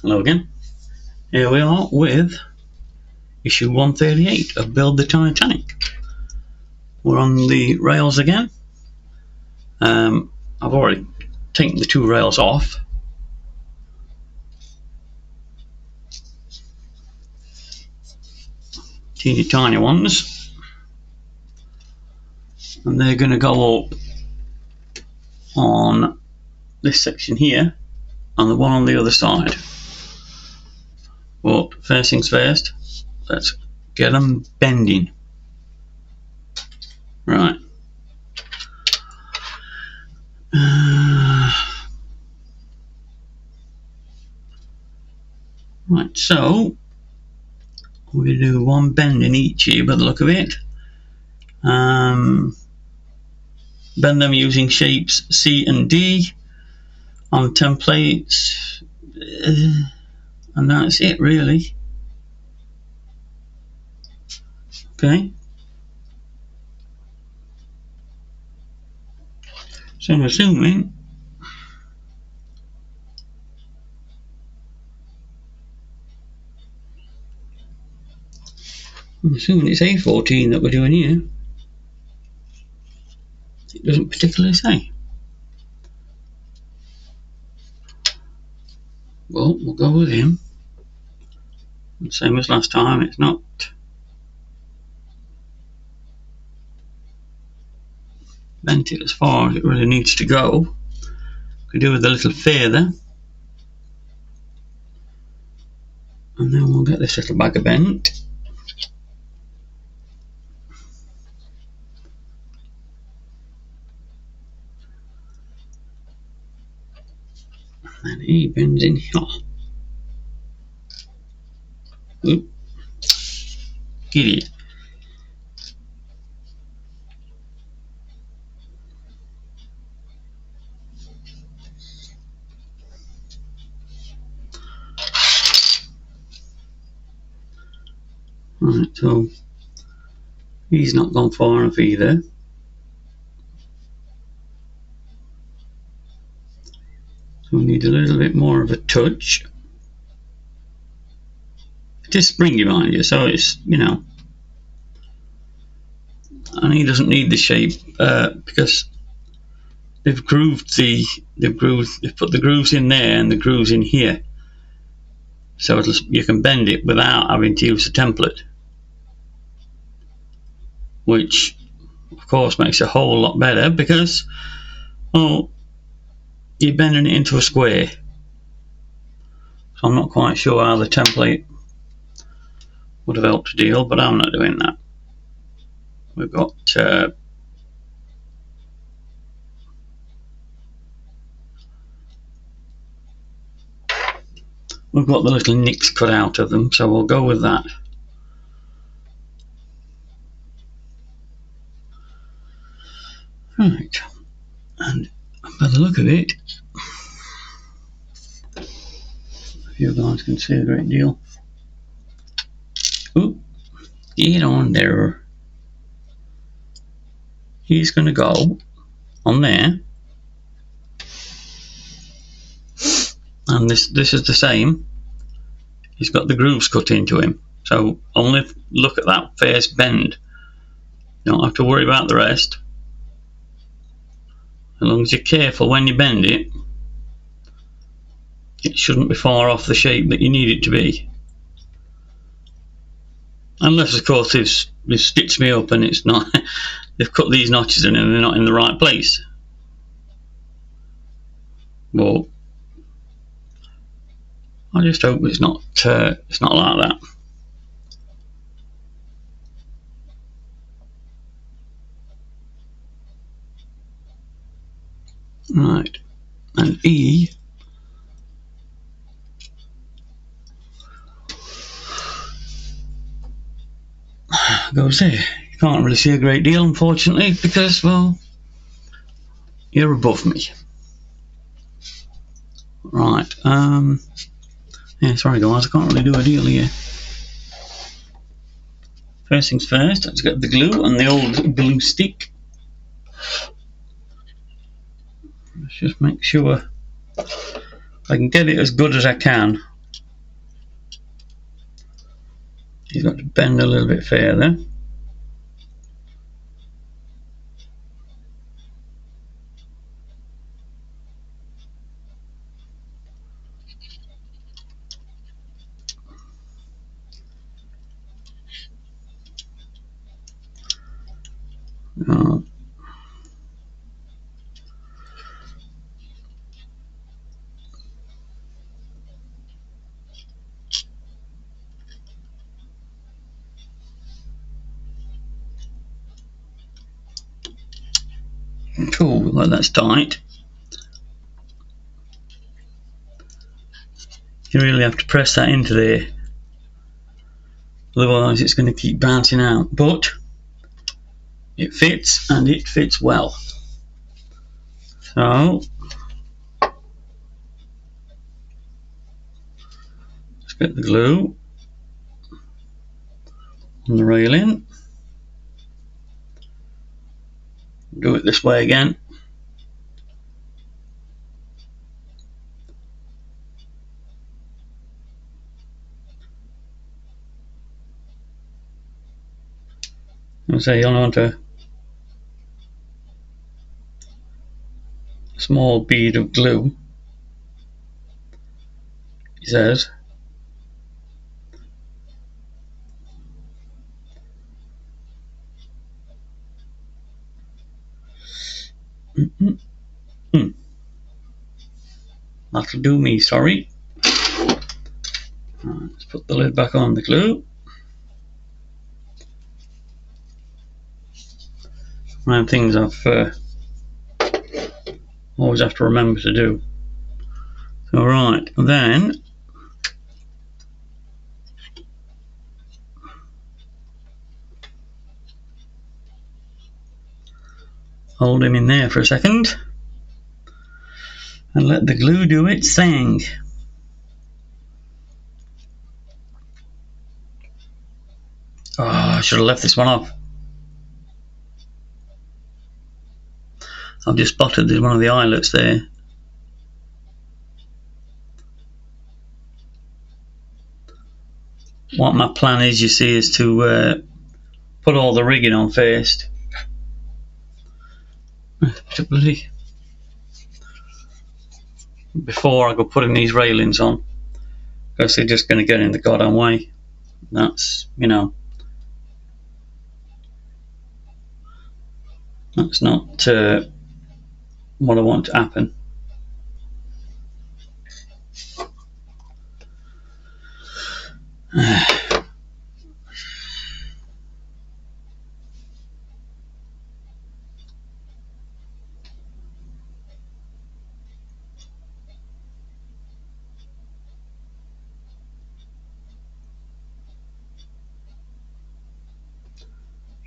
Hello again. Here we are with issue 138 of Build the Titanic. We're on the rails again. I've already taken the two rails off. Teeny tiny ones. And they're going to go up on this section here and the one on the other side. But first things first, let's get them bending. Right. Right, so we're going to do one bend in each here by the look of it. Bend them using shapes C and D on templates, and that's it really. Okay, so I'm assuming it's A14 that we're doing here. It doesn't particularly say. Well, we'll go with him. Same as last time, it's not bent it as far as it really needs to go. Could do with a little further. And then we'll get this little bagger bent. And he bends in here. Oop. Get it. Right, so he's not gone far enough either. So we need a little bit more of a touch. It is springy, mind you, so it's, you know, and he doesn't need the shape because they've put the grooves in there and the grooves in here, so you can bend it without having to use the template, which of course makes it a whole lot better because, well, you're bending it into a square. So I'm not quite sure how the template would have helped to deal, but I'm not doing that. We've got the little nicks cut out of them, so we'll go with that. Right, and by the look of it, you guys can see a great deal. Oop, get on there. He's going to go on there, and this is the same. He's got the grooves cut into him, so only look at that first bend. You don't have to worry about the rest. As long as you're careful when you bend it, it shouldn't be far off the shape that you need it to be. Unless, of course, they've stitched me up and it's not. They've cut these notches in and they're not in the right place. Well, I just hope it's not like that. Right, and E goes there. You can't really see a great deal, unfortunately, because, well, you're above me. Right, yeah, sorry guys, I can't really do a deal here. First things first, let's get the glue and the old glue stick. Let's just make sure I can get it as good as I can You've got to bend a little bit further. Oh. Cool, well that's tight. You really have to press that into there, otherwise it's going to keep bouncing out. But it fits, and it fits well. So let's get the glue on the railing. Do it this way again. And say you only want a small bead of glue, he says. That'll do me, sorry. Right, let's put the lid back on the glue. One of the things I've always have to remember to do. All right, then hold him in there for a second and let the glue do its thing. Oh, I should have left this one off. I've just spotted there's one of the eyelets there. What my plan is, you see, is to put all the rigging on first. Before I go putting these railings on, because they're just going to get in the goddamn way. That's, you know, that's not what I want to happen.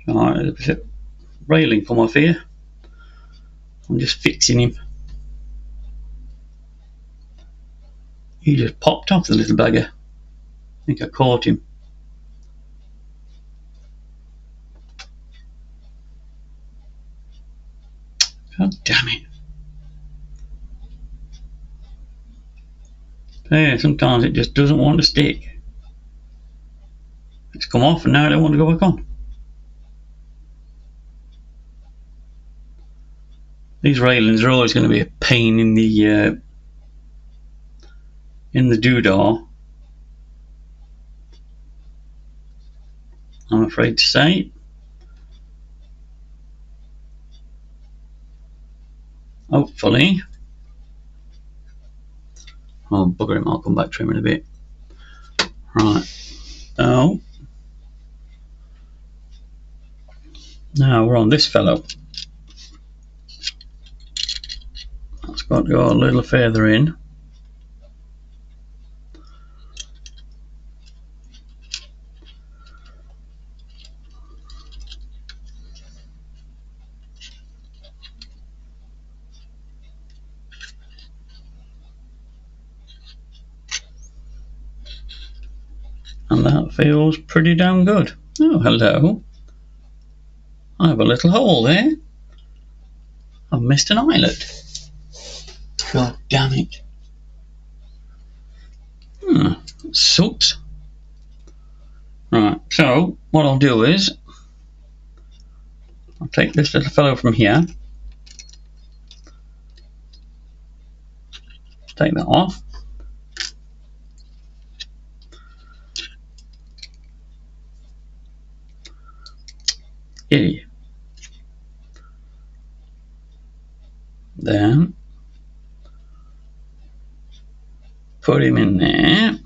Alright, there's a railing come off here. I'm just fixing him. He just popped off, the little beggar. I think I caught him. God damn it. Yeah, sometimes it just doesn't want to stick. It's come off and now I don't want to go back on. These railings are always going to be a pain in the doodah, I'm afraid to say. Hopefully. Oh, bugger him, I'll come back to him in a bit. Right. So, now we're on this fellow. That's got to go a little further in. And that feels pretty damn good. Oh, hello. I have a little hole there. I've missed an eyelet. God damn it. Sucks. Right. So what I'll do is I'll take this little fellow from here, take that off. Yeah. Then put him in there.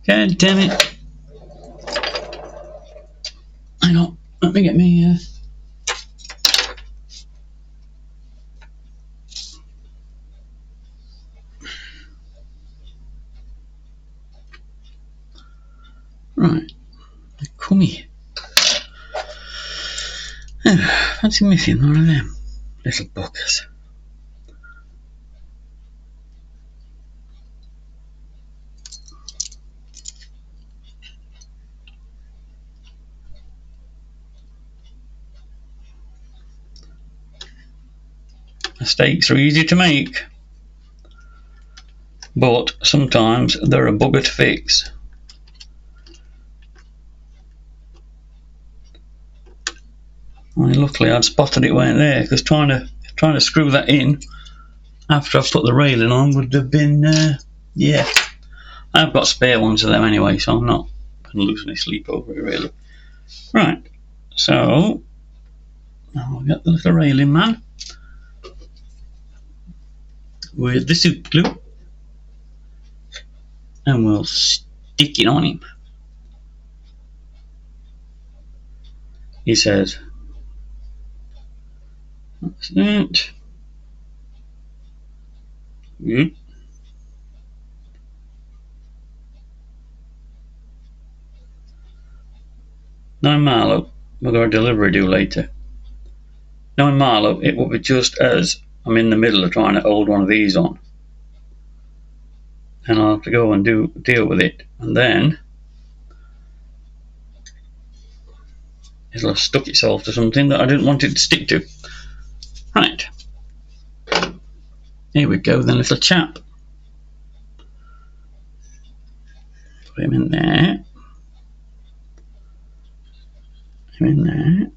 God damn it. Hang on, let me get me right, come here. Fancy missing one of them little buggers. Mistakes are easy to make, but sometimes they're a bugger to fix. Well, luckily I'd spotted it weren't there, because trying to screw that in after I've put the railing on would have been yeah. I've got spare ones of them anyway, so I'm not going to lose any sleep over it really. Right, so now I've got the little railing man with the super glue, and we'll stick it on him. He says, that's it. Good. 9 Marlow, we've got a delivery due later. 9 Marlow, it will be just as I'm in the middle of trying to hold one of these on, and I'll have to go and deal with it, and then it'll have stuck itself to something that I didn't want it to stick to. Right, here we go then, little chap. Put him in there. Him in there.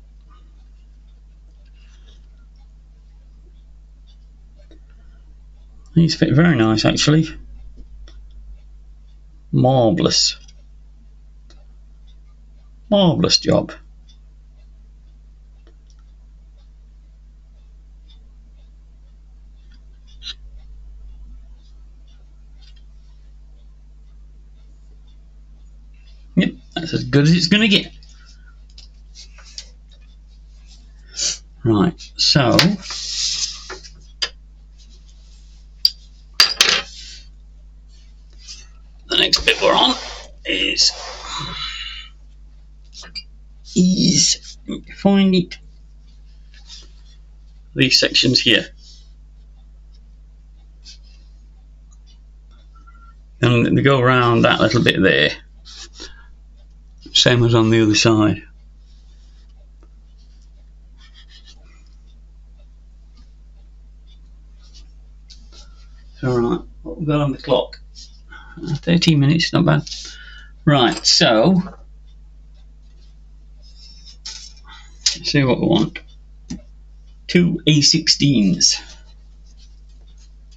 These fit very nice actually. Marvellous. Marvellous job. Yep, that's as good as it's going to get. Right, so the next bit we're on is find it. These sections here, and they go around that little bit there, same as on the other side. Alright, what we've got on the clock? 13 minutes, not bad. Right, so let's see what we want. 2 A16s.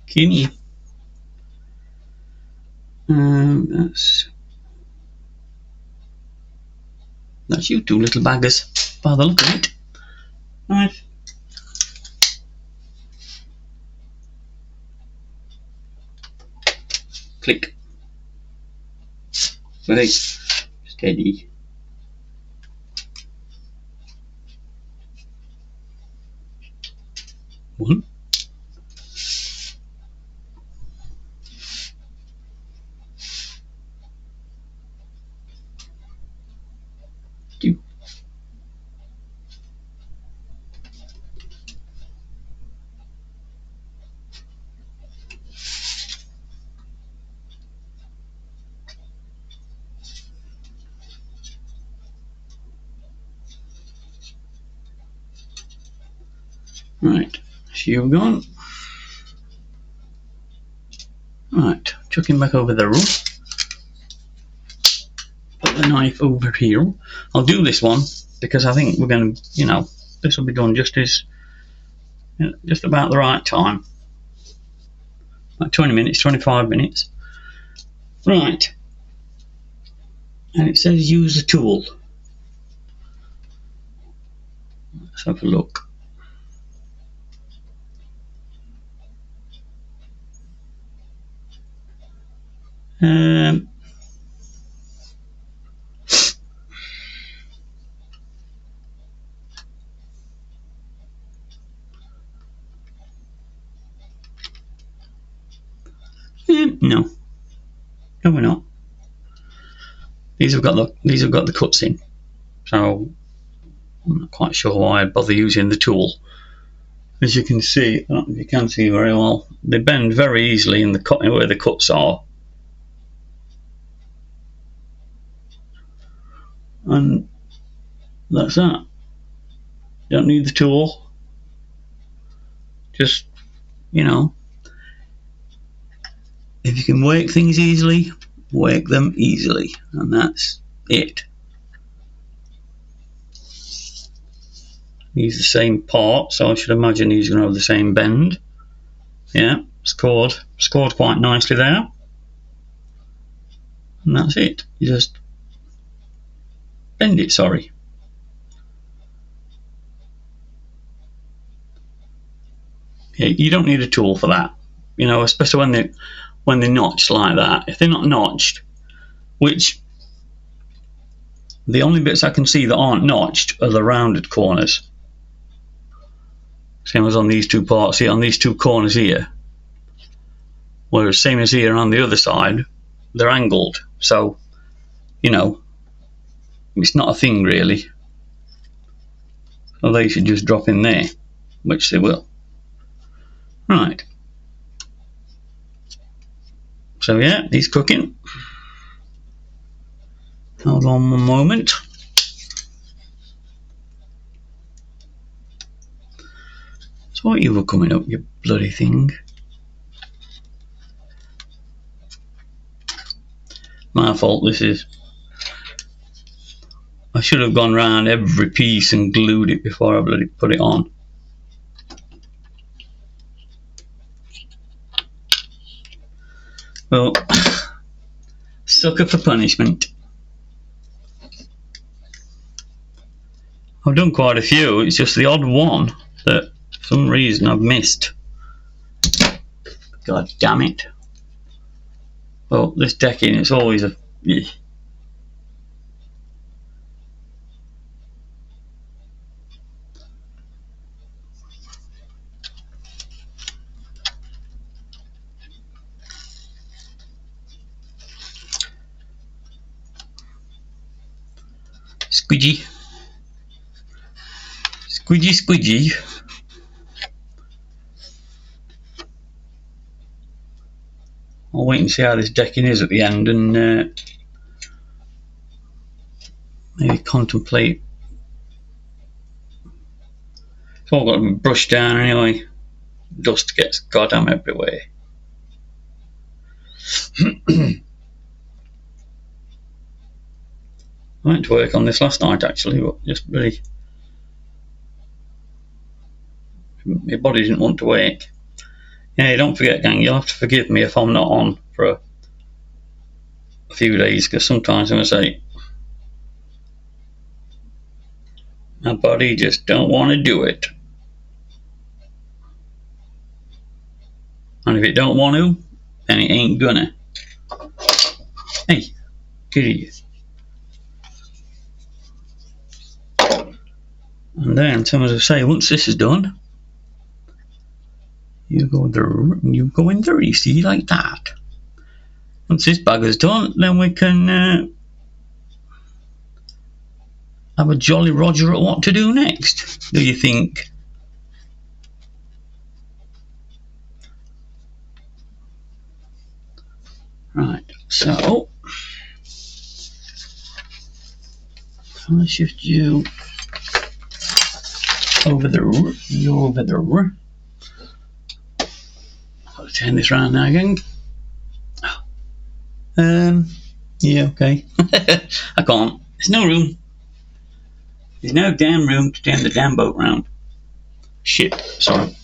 Gimme. That's you two little baggers, by the look of it. Right. Click. Ready. Steady. One. Two. Right, shoe gone. Right, chuck him back over the room. Put the knife over here. I'll do this one because I think we're going to, this will be done just about the right time. Like 20 minutes, 25 minutes. Right. And it says use a tool. Let's have a look. No. No, we're not. These have got the cuts in, so I'm not quite sure why I'd bother using the tool. As you can see, I don't know if you can see very well, they bend very easily in the cut where the cuts are, and that's that. You don't need the tool. Just, if you can work things easily, work them easily, and that's it. These are the same part, so I should imagine these are going to have the same bend. Yeah, scored quite nicely there. And that's it. You just bend it, sorry. Yeah, you don't need a tool for that. Especially when they're notched like that. If they're not notched, which the only bits I can see that aren't notched are the rounded corners. Same as on these two parts here, on these two corners here. Whereas same as here on the other side, they're angled. So, it's not a thing really. So they should just drop in there, which they will. Right. So yeah, he's cooking. Hold on one moment. So what you were coming up, you bloody thing. My fault, this is. I should have gone round every piece and glued it before I bloody put it on. Well, sucker for punishment. I've done quite a few, it's just the odd one that for some reason I've missed. God damn it. Well, this decking, it's always a... Squidgy. Squidgy. I'll wait and see how this decking is at the end and maybe contemplate. It's all got to be brushed down anyway. Dust gets goddamn everywhere. I went to work on this last night actually, but just really... my body didn't want to work. Yeah, don't forget, gang, you'll have to forgive me if I'm not on for a few days, because sometimes I'm going to say my body just don't want to do it. And if it don't want to, then it ain't gonna. Hey, kitty. And then, as I say, once this is done, you go in there, you see, like that. Once this bag is done, then we can have a jolly Roger at what to do next. Do you think? Right, so I'll shift you over there. You're over there. I'll turn this round now again. Yeah, okay. I can't. There's no room. There's no damn room to turn the damn boat round. Shit, sorry.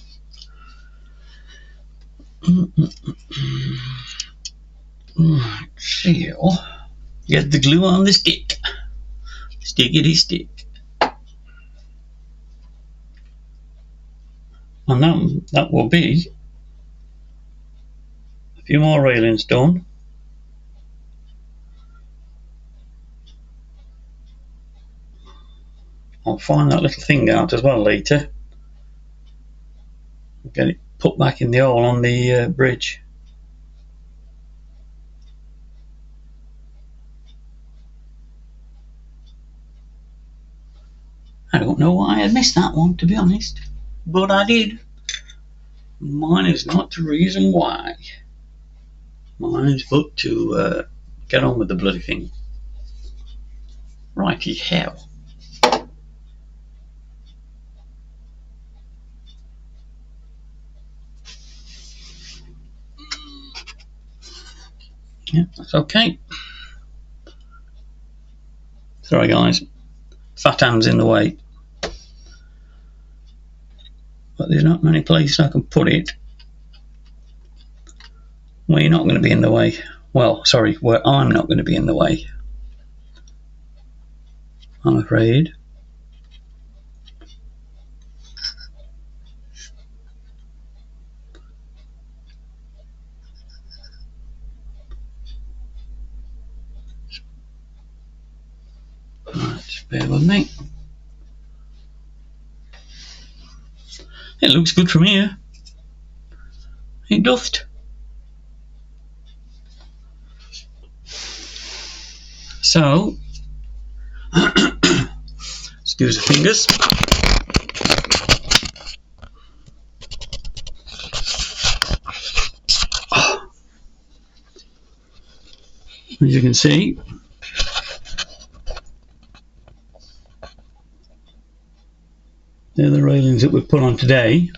Right, so get the glue on the stick. Stickity stick. And that will be a few more railings done. I'll find that little thing out as well later. Get it put back in the hole on the bridge. I don't know why I missed that one, to be honest, but I did. Mine is not the reason why. Mine is but to get on with the bloody thing. Righty hell. Yeah, that's okay. Sorry guys, fat hand's in the way. But there's not many places I can put it where you're not going to be in the way. Well, sorry, where I'm not going to be in the way, I'm afraid. Right, just bear with me. It looks good from here. It doth. So, excuse the fingers. As you can see, they're the railings that we've put on today.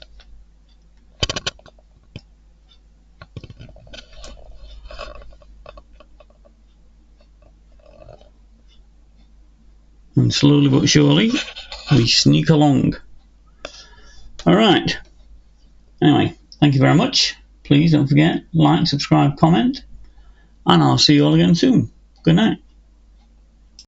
And slowly but surely, we sneak along. Alright. Anyway, thank you very much. Please don't forget, like, subscribe, comment, and I'll see you all again soon. Good night.